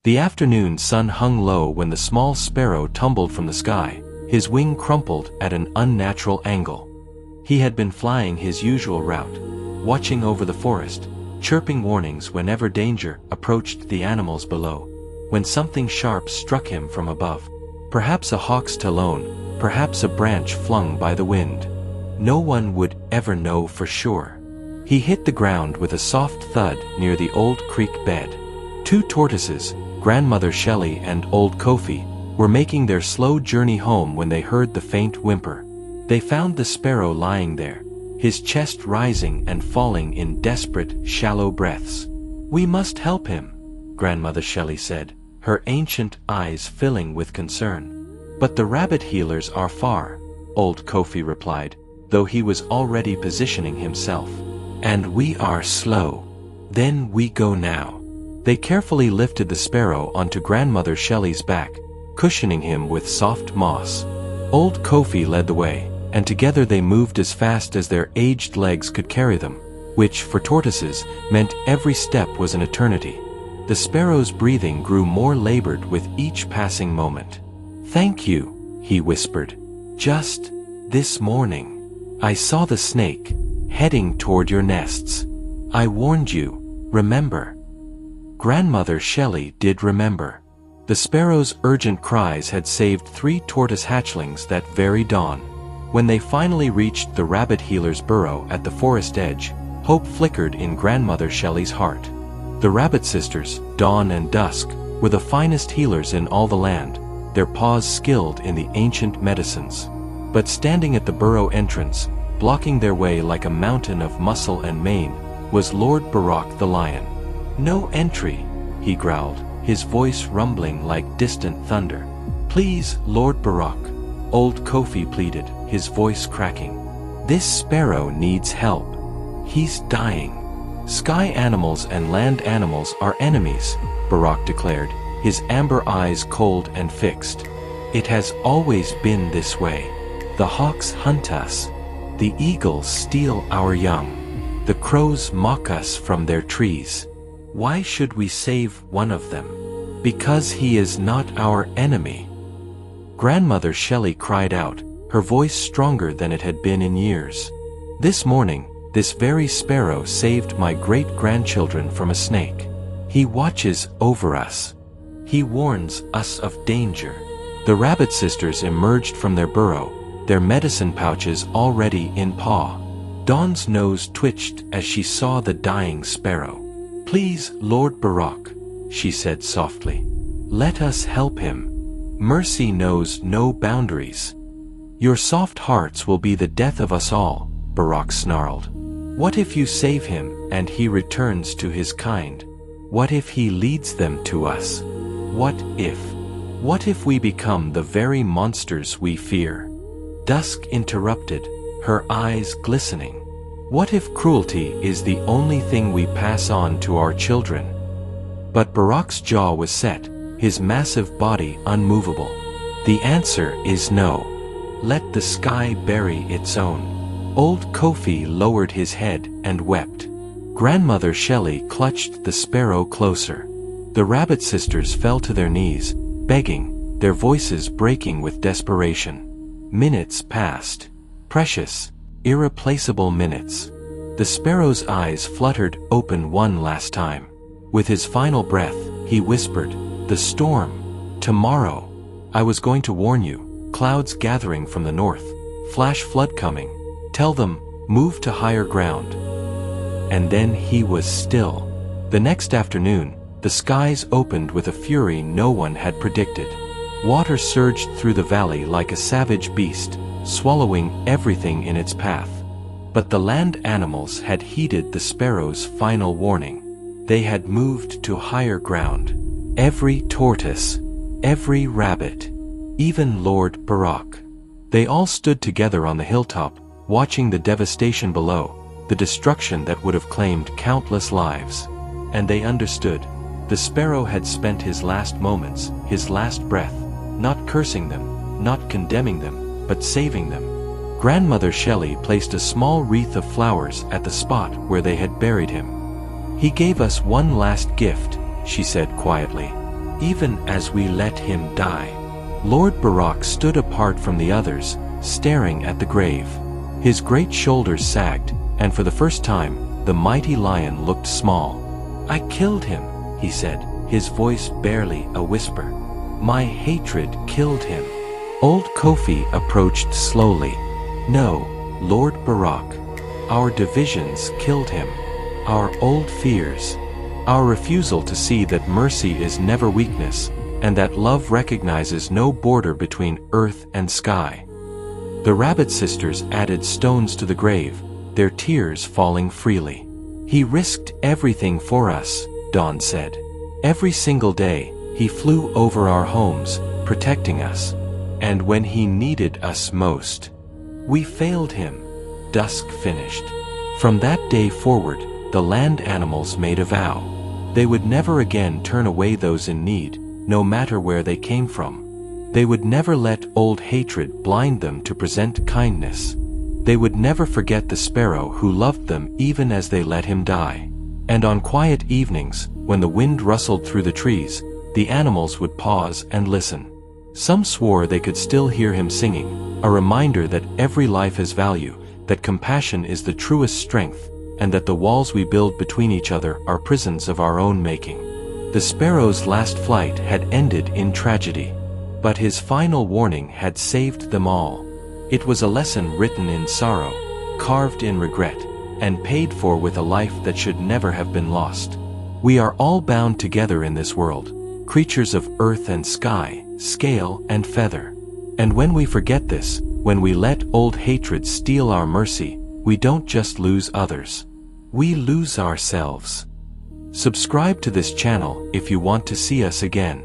The afternoon sun hung low when the small sparrow tumbled from the sky, his wing crumpled at an unnatural angle. He had been flying his usual route, watching over the forest, chirping warnings whenever danger approached the animals below, when something sharp struck him from above. Perhaps a hawk's talon, perhaps a branch flung by the wind. No one would ever know for sure. He hit the ground with a soft thud near the old creek bed. Two tortoises, Grandmother Shelley and old Kofi, were making their slow journey home when they heard the faint whimper. They found the sparrow lying there, his chest rising and falling in desperate, shallow breaths. "We must help him," Grandmother Shelley said, her ancient eyes filling with concern. "But the rabbit healers are far," old Kofi replied, though he was already positioning himself. "And we are slow. Then we go now." They carefully lifted the sparrow onto Grandmother Shelley's back, cushioning him with soft moss. Old Kofi led the way, and together they moved as fast as their aged legs could carry them, which, for tortoises, meant every step was an eternity. The sparrow's breathing grew more labored with each passing moment. "Thank you," he whispered. "Just this morning, I saw the snake heading toward your nests. I warned you, remember?" Grandmother Shelley did remember. The sparrow's urgent cries had saved 3 tortoise hatchlings that very dawn. When they finally reached the rabbit healer's burrow at the forest edge, hope flickered in Grandmother Shelley's heart. The rabbit sisters, Dawn and Dusk, were the finest healers in all the land, their paws skilled in the ancient medicines. But standing at the burrow entrance, blocking their way like a mountain of muscle and mane, was Lord Barak the lion. "No entry," he growled, his voice rumbling like distant thunder. "Please, Lord Barak," old Kofi pleaded, his voice cracking. "This sparrow needs help. He's dying." "Sky animals and land animals are enemies," Barak declared, his amber eyes cold and fixed. "It has always been this way. The hawks hunt us. The eagles steal our young. The crows mock us from their trees. Why should we save one of them? Because he is not our enemy." Grandmother Shelley cried out, her voice stronger than it had been in years. "This morning, this very sparrow saved my great-grandchildren from a snake. He watches over us. He warns us of danger." The rabbit sisters emerged from their burrow, their medicine pouches already in paw. Dawn's nose twitched as she saw the dying sparrow. "Please, Lord Barak," she said softly. "Let us help him. Mercy knows no boundaries." "Your soft hearts will be the death of us all," Barak snarled. "What if you save him and he returns to his kind? What if he leads them to us? What if? What if we become the very monsters we fear?" Dusk interrupted, her eyes glistening. "What if cruelty is the only thing we pass on to our children?" But Barak's jaw was set, his massive body unmovable. "The answer is no. Let the sky bury its own." Old Kofi lowered his head and wept. Grandmother Shelley clutched the sparrow closer. The rabbit sisters fell to their knees, begging, their voices breaking with desperation. Minutes passed. Precious, irreplaceable minutes. The sparrow's eyes fluttered open one last time. With his final breath, he whispered, "The storm. Tomorrow. I was going to warn you. Clouds gathering from the north. Flash flood coming. Tell them, move to higher ground." And then he was still. The next afternoon, the skies opened with a fury no one had predicted. Water surged through the valley like a savage beast, swallowing everything in its path. But the land animals had heeded the sparrow's final warning. They had moved to higher ground. Every tortoise, every rabbit, even Lord Barak. They all stood together on the hilltop, watching the devastation below, the destruction that would have claimed countless lives. And they understood. The sparrow had spent his last moments, his last breath, not cursing them, not condemning them, but saving them. Grandmother Shelley placed a small wreath of flowers at the spot where they had buried him. "He gave us one last gift," she said quietly. even as we let him die." Lord Barak stood apart from the others, staring at the grave. His great shoulders sagged, and for the first time, the mighty lion looked small. "I killed him," he said, his voice barely a whisper. "My hatred killed him." Old Kofi approached slowly. "No, Lord Barak. Our divisions killed him. Our old fears. Our refusal to see that mercy is never weakness, and that love recognizes no border between earth and sky." The rabbit sisters added stones to the grave, their tears falling freely. "He risked everything for us," Dawn said. "Every single day, he flew over our homes, protecting us. And when he needed us most, we failed him." Dusk finished. From that day forward, the land animals made a vow. They would never again turn away those in need, no matter where they came from. They would never let old hatred blind them to present kindness. They would never forget the sparrow who loved them even as they let him die. And on quiet evenings, when the wind rustled through the trees, the animals would pause and listen. Some swore they could still hear him singing, a reminder that every life has value, that compassion is the truest strength, and that the walls we build between each other are prisons of our own making. The sparrow's last flight had ended in tragedy, but his final warning had saved them all. It was a lesson written in sorrow, carved in regret, and paid for with a life that should never have been lost. We are all bound together in this world, creatures of earth and sky, scale and feather. And when we forget this, when we let old hatred steal our mercy, we don't just lose others. We lose ourselves. Subscribe to this channel if you want to see us again.